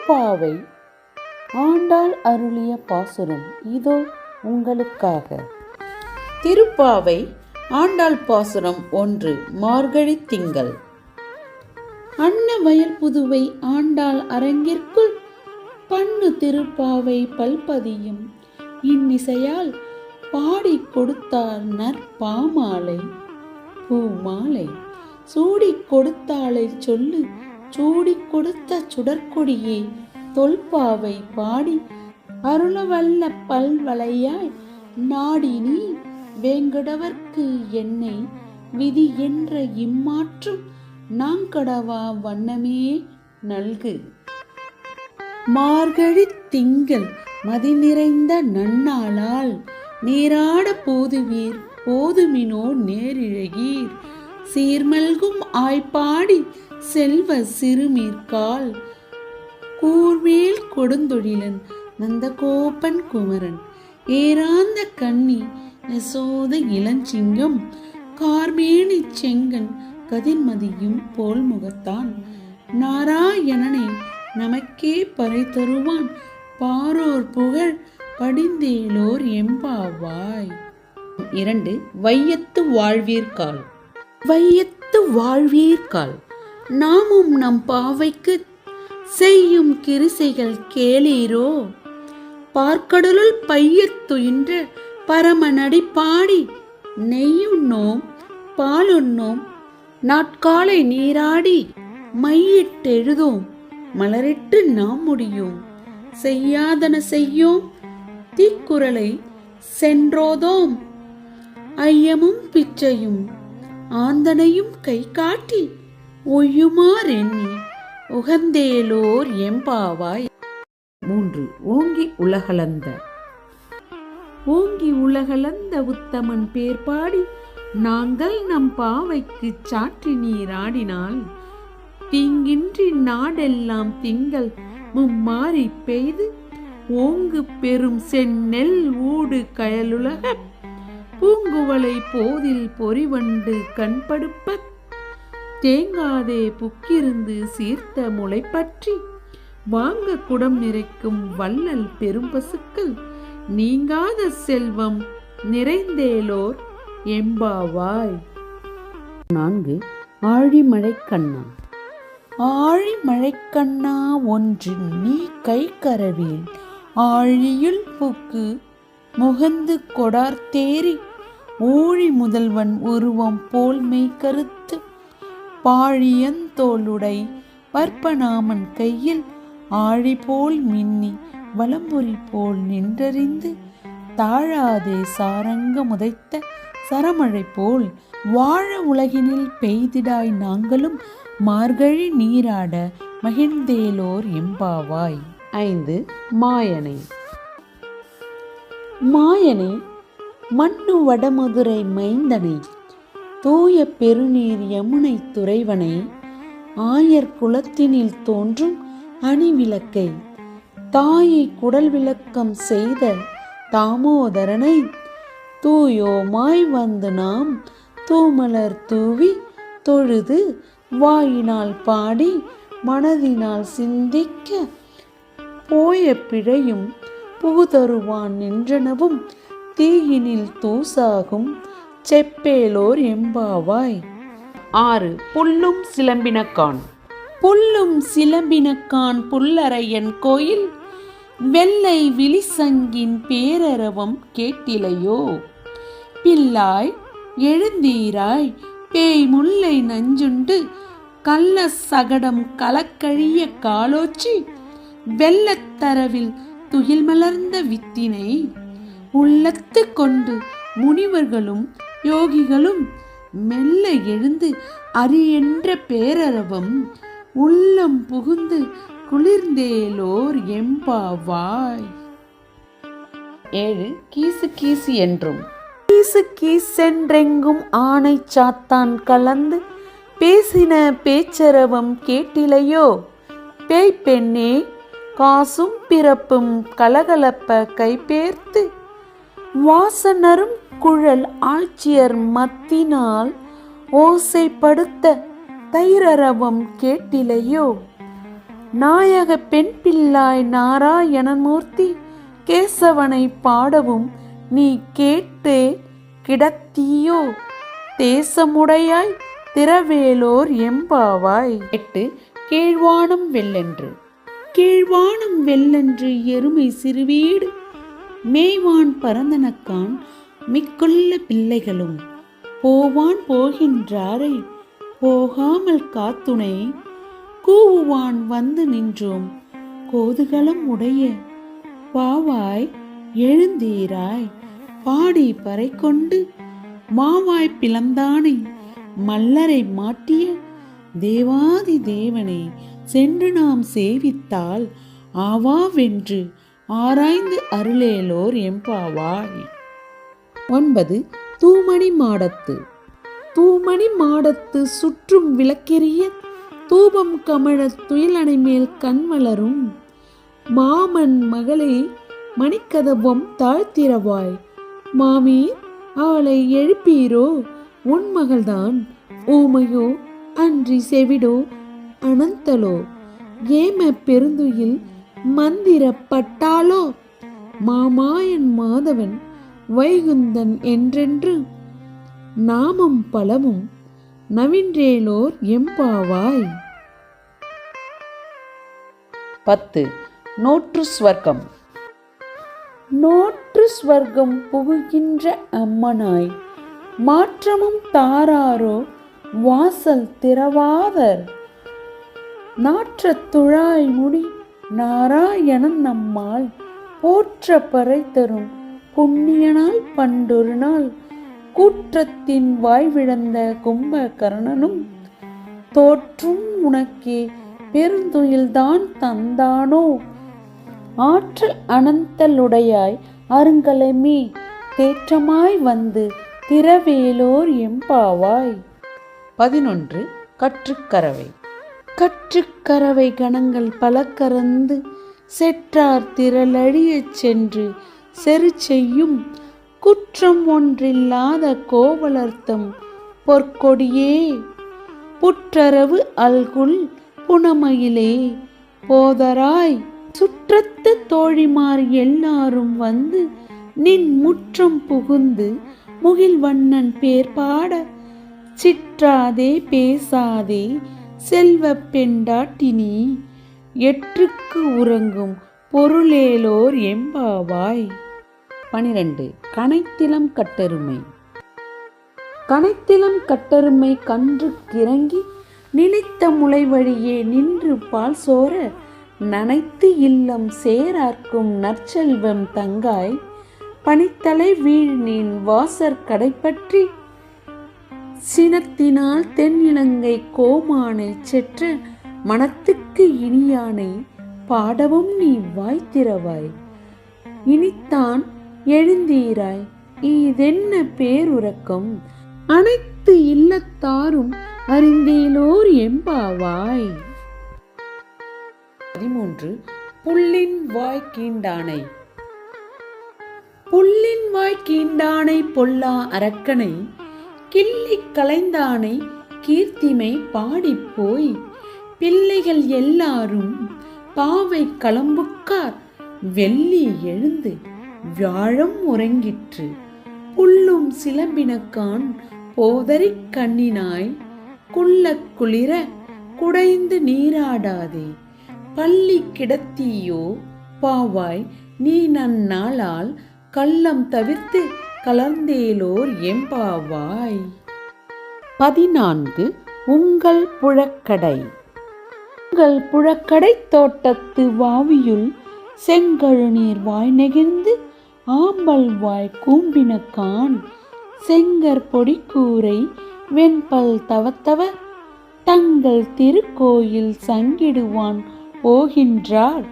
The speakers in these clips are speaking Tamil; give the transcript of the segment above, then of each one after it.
திருப்பாவை ஆண்டாள் அருளிய பாசுரம் இதோ உங்களுக்காக. திருப்பாவை ஆண்டாள் பாசுரம் 1. மார்கழி திங்கள். அன்ன வயல் புதுவை ஆண்டாள் அரங்கிற்குள் பண்ணு திருப்பாவை பல்பதியும் இன்னிசையால் பாடி கொடுத்தாள் நற்பாமாலை பூமாலை. சூடி கொடுத்தாளை சொல்லு சூடி கொடுத்த சுடற்கொடியே தொல்பாவை பாடி அருளவல்ல பல்வளையாய் நாடி நீ வேங்கடவர்க்கு என்னை விதி என்ற இம்மாற்றும் நாங்கடவா வண்ணமே நல்கு. மார்கழி திங்கள் மதி நிறைந்த நன்னாளால் நீராட போதுவீர் போதுமினோ நேரிழகீர் சீர்மல்கும் ஆய்ப்பாடி செல்வ சிறுமீர்கால் கூர்வேல் கொடுந்தொழிலன் நந்தகோபன் குமரன் ஏராந்த கண்ணி யசோத இளஞ்சிங்கம் கார்மேனி செங்கன் கதிர்மதியும் போல் முகத்தான் நாராயணனை நமக்கே பறை தருவான் பாரோர் புகழ் படிந்தேலோர் எம்பாவாய். 2. வையத்து வாழ்வீர்கால். வையத்து வாழ்வீர்கால் நாமும் நம் பாவைக்கு செய்யும் கிரிசைகள் கேளீரோ. பார்க்கடலுள் பையத்துயின்ற பரமநடி பாடி நெய்யுண்ணோம் பாலுண்ணோம் நாட்காலை நீராடி மையிட்டெழுதோம் மலரிட்டு நாம் முடியோம் செய்யாதன செய்யோம் தீக்குறளை சென்றோதோம் ஐயமும் பிச்சையும் ஆந்தனையும் கை காட்டி ஒய்யுமாறெண்ணி உகந்தேலோர் எம்பாவாய். 3. ஓங்கி உலகளந்த. ஓங்கி உலகளந்த உத்தமன் பேர் பாடி நாங்கள் நம் பாவைக்கு சாற்றி நீராடினால் தீங்கின்றி நாடெல்லாம் திங்கள் மும்மாறி பெய்து ஓங்கு பெரும் செந்நெல் ஊடு கயலுலக பூங்குவளை போதில் பொறிவண்டு கண்படுப்ப தேங்காதே புக்கிருந்து சீர்த்த முளை பற்றி வாங்க குடம் நிறைக்கும் வள்ளல் பெரும் பசுக்கள் நீங்காத செல்வம் நிறைந்தேலோர் எம்பாவாய். 4. ஆழிமழைக்கண்ணா. ஆழிமழைக்கண்ணா ஒன்றின் நீ கை கரவேல் ஆழியுள் புக்கு முகந்து கொடார்த்தேரி ஊழி முதல்வன் உருவம் போல் மெய் கருத்து பாழியந்தோளுடை பற்பநாமன் கையில் ஆழி போல் மின்னி வலம்புரி போல் நின்றறிந்து தாழாதே சாரங்க முதைத்த சரமழை போல் வாழ உலகினில் பெய்திடாய் நாங்களும் மார்கழி நீராட மகிழ்ந்தேலோர் எம்பாவாய். 5. மாயனை. மாயனை மண்ணு வடமதுரை மைந்தனை தூய பெருநீர் யமுனை துறைவனை ஆயர் குலத்தினில் தோன்றும் அணிவிளக்கை தாயை குடல் விளக்கம் செய்த தாமோதரனை தூயோமாய் வந்து நாம் தூமலர் தூவி தொழுது வாயினால் பாடி மனதினால் சிந்திக்க போய பிழையும் புகுதருவான் நின்றனவும் தீயினில் தூசாகும் செப்பேலோர் எம்பாவாய். 6. புல்லும் சிலம்பினக்கான். புல்லும் சிலம்பினக்கான் புல்லரையன் கோயில் வெள்ளை விழிசங்கின் பேரரவம் கேட்டிலையோ. பில்லாய் எழுந்தீராய் பேய் முல்லை நஞ்சுண்டு கள்ள சகடம் கலக்கழிய காலோச்சி வெள்ளத்தரவில் துயில் மலர்ந்த வித்தினை உள்ளத்து கொண்டு முனிவர்களும் யோகிகளும் மெல்ல எழுந்து அரியென்ற பேரரவம் உள்ளம் புகுந்து குளிர்ந்தேலோர் எம்பாவாய். 7. கீசு கீசு என்றும். கீசு கீசென்றெங்கும் ஆணை சாத்தான் கலந்து பேசின பேச்சரவம் கேட்டிலையோ. பேய் பெண்ணே காசும் பிறப்பும் கலகலப்ப கைபேர்த்து வாசனரும் குழல் ஆட்சியர் மத்தினால் ஓசைப்படுத்த தைரரவம் கேட்டிலையோ. நாயக பெண் பிள்ளாய் நாராயணமூர்த்தி கேசவனை பாடவும் நீ கேட்டே கிடத்தியோ தேசமுடையாய் திரவேலோர் எம்பாவாய். 8. கீழ்வானம் வெள்ளென்று. கீழ்வானம் வெள்ளென்று எருமை சிறுவீடு மேய்வான் பரந்தனக்கான் மிக்குள்ள பிள்ளைகளும் போவான் போகின்றாரை போகாமல் காத்துணை கூவுவான் வந்து நின்றோம் கோதுகளம் உடைய பாவாய் எழுந்தீராய் பாடி பறை கொண்டு மாவாய் பிளந்தானை மல்லரை மாட்டிய தேவாதி தேவனை சென்று நாம் சேவித்தால் ஆவாவென்று ஆராய்ந்து அருளேலோர் எம்பாவாய். 9. தூமணி மாடத்து. தூமணி மாடத்து சுற்றும் விளக்கெரிய தூபம் கமழ துயிலணை மேல் கண் வளரும் மாமன் மகளே மணிக்கதவம் தாழ்த்திரவாய் மாமீர் அவளை எழுப்பீரோ உன் மகள்தான் ஊமையோ அன்றி செவிடோ அனந்தலோ ஏம பெருந்துயில் மந்திரப்பட்டாலோ மாமாயன் மாதவன் வைகுந்தன் என்றென்று நாமம் பலவும் நவின்றேலோர் எம்பாவாய். 10. நோற்று ஸ்வர்க்கம். நோற்று ஸ்வர்க்கம் புகுகின்ற அம்மனாய் மாற்றமும் தாராரோ வாசல் திறவாதர் நாற்ற துழாய் முடி நாராயணன் நம்மால் போற்ற பறை தரும் புண்ணியனால் பண்டொரு நாள் கூற்றத்தின் வாய்விழந்த கும்பகர்ணனும் தோற்றும் உனக்கே பெருந்துயில்தான் தந்தானோ ஆற்றல் அனந்தலுடையாய் அருங்கலமே தேற்றமாய் வந்து திரவேலோர் எம்பாவாய். 11. கற்றுக்கரவை. கற்றுக்கரவை கணங்கள் பல கறந்து செற்றார் திரளழியச் சென்று செரு செய்யும் குற்றம் ஒன்றில்லாத கோவலர்த்தம் பொற்கொடியே புற்றரவு அல்குல் புனமயிலே போதராய் சுற்றத்து தோழிமார் எல்லாரும் வந்து நின் முற்றம் புகுந்து முகில்வண்ணன் பேர் பாட சிற்றாதே பேசாதே செல்வ பெண்டாட்டினி எற்றுக்கு உறங்கும் பொருளேலோர் எம்பாவாய். 12. கனைத்திலம் கட்டெருமை. கனைத்திலம் கட்டெருமை கன்று கிறங்கி நினைத்த முளை வழியே நின்று பால் சோர நனைத்து இல்லம் சேரார்க்கும் நற்செல்வம் தங்காய் பனித்தலை வீழ்நின் வாசற் கடைப்பற்றி சினத்தினால் தென் இலங்கை கோமானை செற்ற மனத்துக்கு இனியானை பாடவும் நீ வாய்த்திரவாய் இனித்தான் எழுந்தீராய் இதென்ன பேருறக்கம் அனைத்து இல்லத்தாரும் அறிந்தேலோர் எம்பாவாய். 13. புல்லின் வாய் கீண்டானை. புல்லின் வாய் கீண்டானை பொல்லா அரக்கனை கிள்ளி கலைந்தானை கீர்த்திமை பாடிப்போய் பிள்ளைகள் எல்லாரும் பாவை களம்புக்கார் வெள்ளி எழுந்து வியாழம் உறங்கிற்று புல்லும் சிலம்பினக்கான் போதரிக் கண்ணினாய் குள்ள குளிர குடைந்து நீராடாதே பள்ளி கிடத்தியோ பாவாய் நீ நன்னாளால் கள்ளம் தவிர்த்து கலந்தேலோர் எம்பாவாய். 14. உங்கள் புழக்கடை. உங்கள் புழக்கடை தோட்டத்து வாவியுள் செங்கழுநீர் வாய் நெகிழ்ந்து ஆம்பல் வாய் கூம்பினக்கான் செங்கற் பொடிக்கூரை வெண்பல் தவத்தவ தங்கள் திருக்கோயில் சங்கிடுவான் போகின்றார்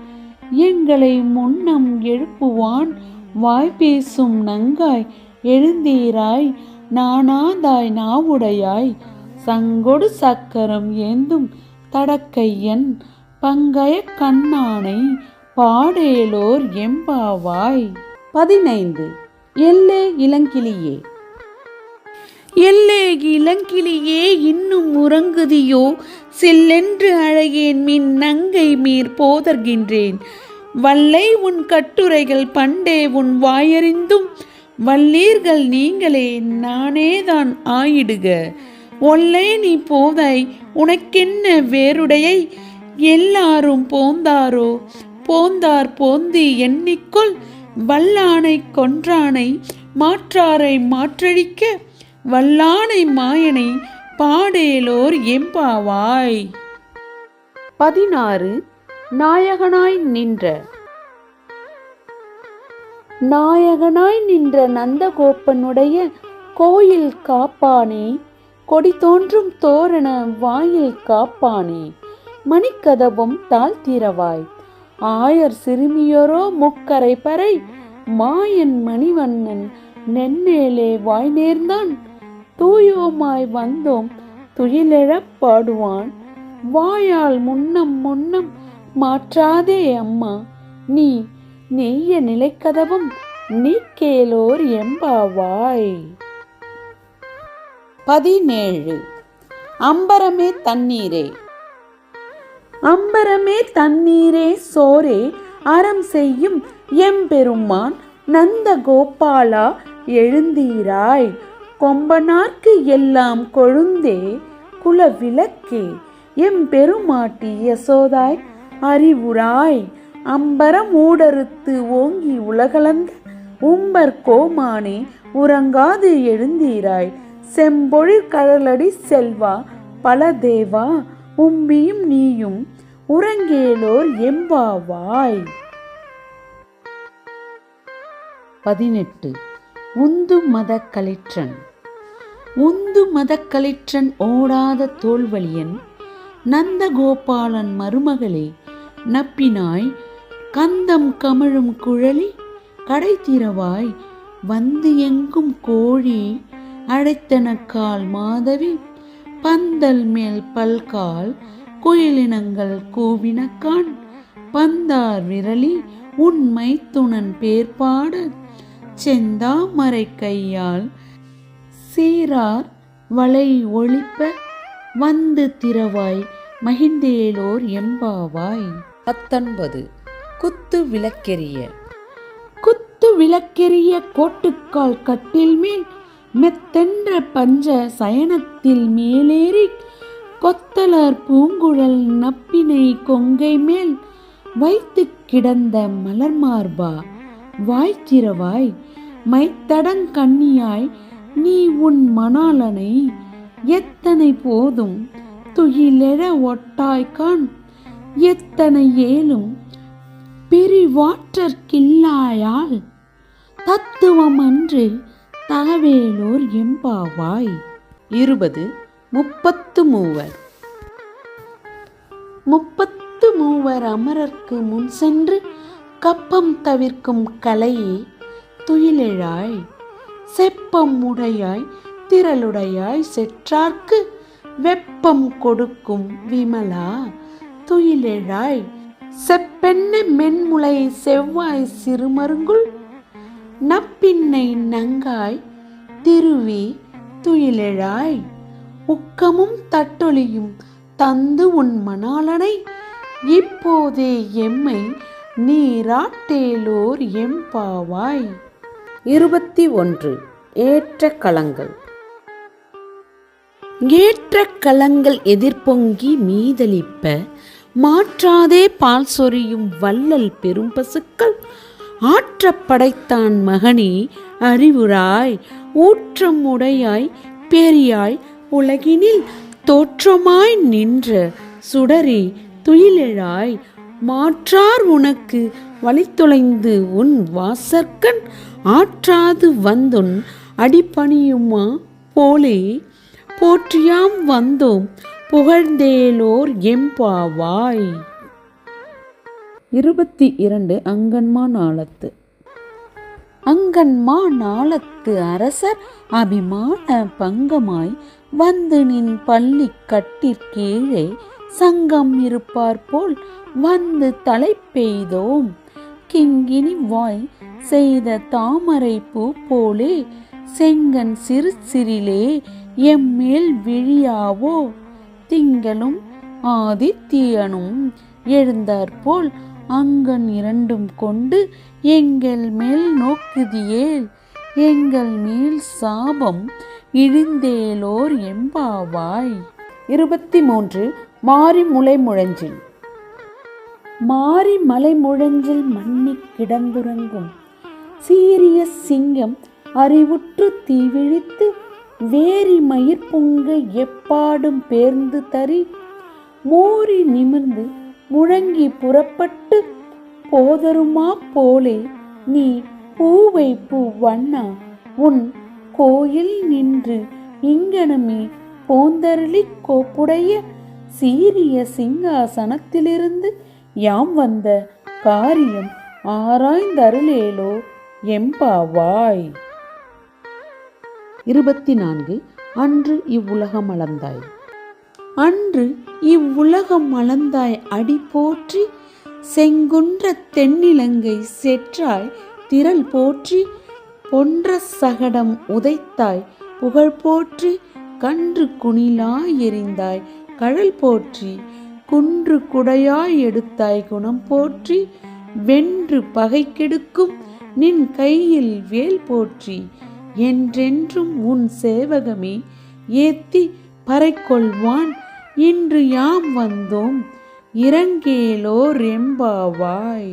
எங்களை முன்னம் எழுப்புவான் வாய்பேசும் நங்காய் எழுந்தீராய் நானாதாய் நாவுடையாய் சங்கொடு சக்கரம் ஏந்தும் தடக்கையன் பங்கய கண்ணானை பாடேலோர் எம்பாவாய். 15. எல்லே இளங்கிளியே. எல்லே இளங்கிளியே இன்னும் உறங்குதியோ? செல்லென்று அழகேன் மின் நங்கை மீர் போதர்கின்றேன். வல்லை உன் கட்டுரைகள் பண்டே உன் வாயறிந்தும் வல்லீர்கள் நீங்களே நானேதான் ஆயிடுக. ஒல்லை நீ போதாய் உனக்கென்ன வேறுடையை? எல்லாரும் போந்தாரோ போந்தார் போந்தி எண்ணிக்கொள். வல்லானை கொன்றானை மாற்றாரை மாற்றழிக்க வல்லானை மாயனை பாடேலோர் எம்பாவாய். 16 நாயகனாய் நின்ற நந்தகோபனுடைய கோயில் காப்பானே, கொடி தோன்றும் தோரண வாயில் காப்பானே, மணிக்கதவும் தாழ்த்திரவாய். ஆயர் சிறுமியரோ முக்கரை பறை மாயன் மணிவண்ணன் நென்னேலே வாய் நேர்ந்தான். தூயோமாய் வந்தோம் துயிலெழப் பாடுவான். வாயால் முன்னம் முன்னம் மாற்றாதே அம்மா, நீ நெய்ய நிலைக்கதவும் நீக்கேலோர் எம்பாவாய். 17 அம்பரமே தண்ணீரே. அம்பரமே தண்ணீரே சோரே அறம் செய்யும் எம்பெருமான் நந்தகோபாலா எழுந்தீராய். கொம்பனார்க்கு எல்லாம் கொழுந்தே குலவிளக்கே எம்பெருமாட்டி யசோதாய் அறிவுராய். அம்பரம் ஊடறுத்து ஓங்கி உலகளந்த உம்பர் கோமானே உறங்காது எழுந்தீராய். செம்பொழில் கடலடி செல்வா பலதேவா உம்பியும் நீயும் உறங்கேலோர் எம்பாவாய். 18 உந்து மதக்களிற்றன். உந்து மதக்களிற்றன் ஓடாத தோல்வலியன் நந்தகோபாலன் மருமகளே நப்பினாய். கந்தம் கமழும் குழலி கடைத்திரவாய். வந்து எங்கும் கோழி அடைத்தனக்கால் மாதவி. பந்தல் மேல் பல்கால் குயிலினங்கள் கூவினக்கான். பந்தார் விரலி உண்மை துணன் பேர்பாட செந்தாமரை கையால் சீரார் வளை ஒழிப்ப வந்து திரவாய் மகிழ்ந்தேலோர் எம்பாவாய். 19 குத்து விளக்கெரிய. குத்து விளக்கெரிய கோட்டுக்கால் கட்டில் மேல் மெத்தென்ற பஞ்ச சயனத்தில் மேலேறி கொத்தலர் பூங்குழல் நப்பினை கொங்கை மேல் வைத்து கிடந்த மலர் மார்பா வாய்த்திரவாய். மைத்தடங் கண்ணியாய் நீ உன் மணாளனை எத்தனை போதும் துயிலெழ ஒட்டாய்கான். எத்தனை ஏலும் பிரிவாற்றற்கில்லாயால் தத்துவம் அன்று தகவேலோர் எம்பாவாய். 20 முப்பத்து மூவர் அமரர்க்கு முன் சென்று கப்பம் தவிர்க்கும் கலையே துயிலெழாய். செப்பம் உடையாய் திரளுடையாய் செற்றார்க்கு வெப்பம் கொடுக்கும் விமலா துயிலெழாய். செப்பென்ன மென்முளை செவ்வாய் சிறுமருங்குள் நப்பின்னை நங்காய் திருவி துயிலெழாய். உக்கமும் தட்டொலியும் தந்து உன் மணாளனை இப்போதே எம்மை நீராட்டேலோர் எம்பாவாய். 21 ஏற்ற களங்கள். ஏற்ற களங்கள் எதிர்பொங்கி மீதளிப்ப மாற்றாதே பால் சொரியும் வள்ளல் பெரும் பசுக்கள் ஆற்ற படைத்தான் மகனே அறிவுராய். ஊற்றம் உடையாய் பெரியாய் உலகினில் தோற்றமாய் நின்ற சுடரே துயிலெழாய். மாற்றார் உனக்கு வழித்தொலைந்து உன் வாசற்கண் ஆற்றாது வந்துன் அடிபணியுமா போலே போற்றியாம் வந்தோம் புகழ்ந்தேலோர் எம்பாவாய். 22 அங்கன்மா நாளத்து. அங்கன்மா நாளத்து அரசர் அபிமான பங்கமாய் வந்து நின் பள்ளி கட்டிற்கீழே சங்கம் இருப்பார் போல் வந்து தலை பெய்தோம். கிங்கினி வாய் செய்த தாமரை பூ போலே செங்கன் சிறு சிறிலே எம்மேல் விழியாவோ. திங்களும் ஆதித்யனும் எழுந்தாற்போல் அங்கன் இரண்டும் கொண்டு எங்கள் மேல் நோக்குதியேல். எங்கள் மேல் சாபம் இழிந்தேலோர் எம்பாவாய். 23. மாரி முளை முழஞ்சில். மாரி மலை முழஞ்சில் மன்னிக் கிடந்துறங்கும் சீரிய சிங்கம் அறிவுற்று தீவிழித்து வேரி மயிர் பொங்க எப்பாடும் பேர்ந்து தரி மோரி நிமிர்ந்து முழங்கி புறப்பட்டு போதருமா போலே நீ பூவை பூவண்ணா உன் கோயில் நின்று இங்கனமே போந்தருளி கோப்புடைய சீரிய சிங்காசனத்திலிருந்து யாம் வந்த காரியம் ஆராய்ந்தருளேலோ எம்பாவாய். 24. அன்று இவ்வுலகம் அளந்தாய். அன்று இவ்வுலகம் அளந்தாய் அடி போற்றி செங்குன்ற தென்னிலங்கை செற்றாய் திரள் போற்றி பொன்ற சகடம் உதைத்தாய் புகழ் போற்றி கன்று குணிலாய் எறிந்தாய் கழல் போற்றி குன்று குடையாய் எடுத்தாய் குணம் போற்றி வென்று பகை கெடுக்கும் நின் கையில் வேல் போற்றி என்றென்றும் உன் சேவகமே ஏத்தி பறைக்கொள்வான் இன்று யாம் வந்தோம் இரங்கேலோர் எம்பாவாய்.